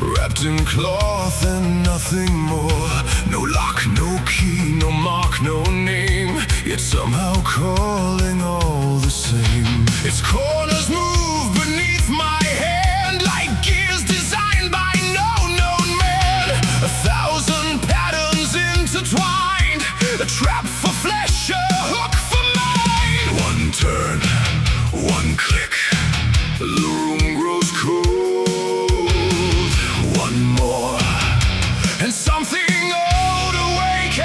Wrapped in cloth and nothing more. No lock, no key, no mark, no name, yet somehow calling all the same. Its corners move beneath my hand like gears designed by no known man. 1,000 patterns intertwined, a trap for flesh, a hook for mind. One turn, one click, the room grows cold. One more, and something old awakens.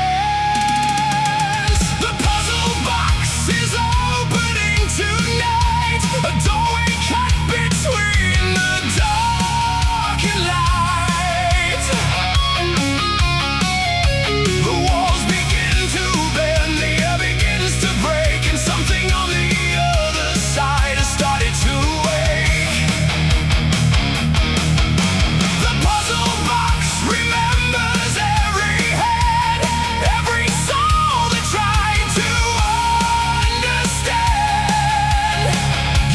The puzzle box is opening tonight. A doorway cut between the dark and light. The walls begin to bend, the air begins to break, and something on the other side has started to wake. The puzzle box remembers every head, every soul that tried to understand.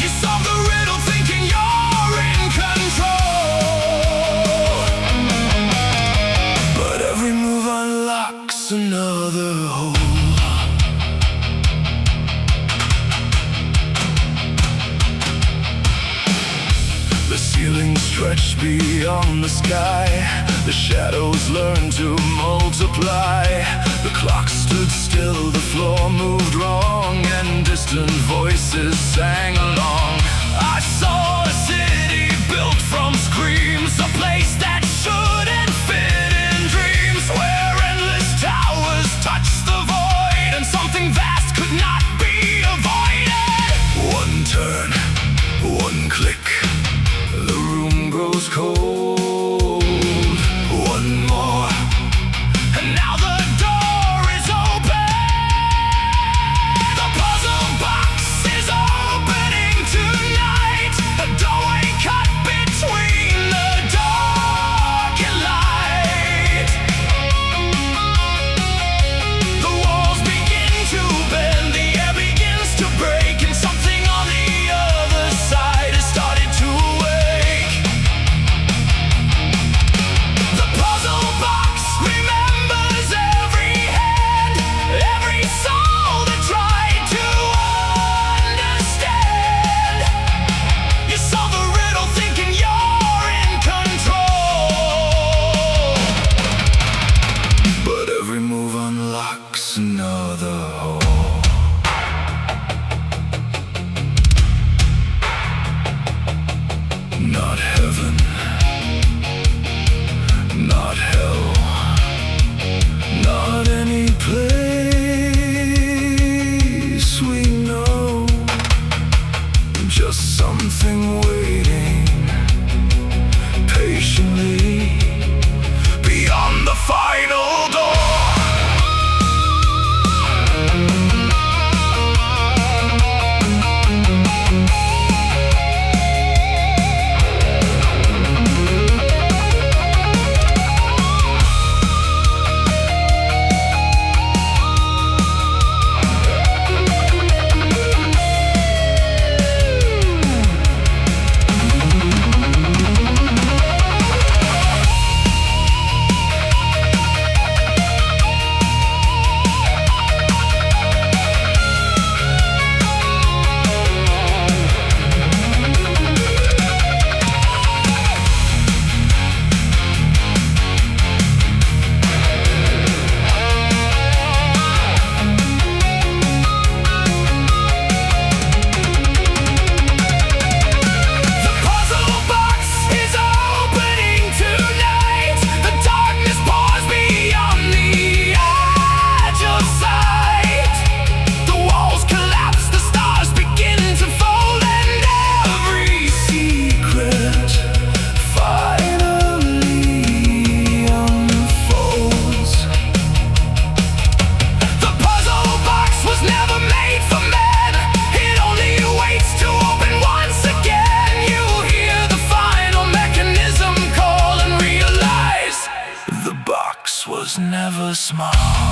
You solve the riddle thinking you're in control, but every move unlocks another hole. The ceiling stretched beyond the sky. The shadows learned to multiply. The clock stood still, the floor moved wrong, and distant voices sang along. I saw a city built from screams, a place that shouldn't fit in dreams, where endless towers touch the void, and something vast could not be avoided. One turn, one click, the room grows cold. One more, and now the door is open. The puzzle box is opening tonight. A doorway cut between the dark and light. The walls begin to bend, the air begins to break, and something on the other side has started to wake. The puzzle box remembers every hand, every soul that tried to understand. You solve the riddle thinking you're in control, but every move unlocks another hole. Not heaven, not hell, not any place we know. Just something waiting patiently beyond the final door. a smile.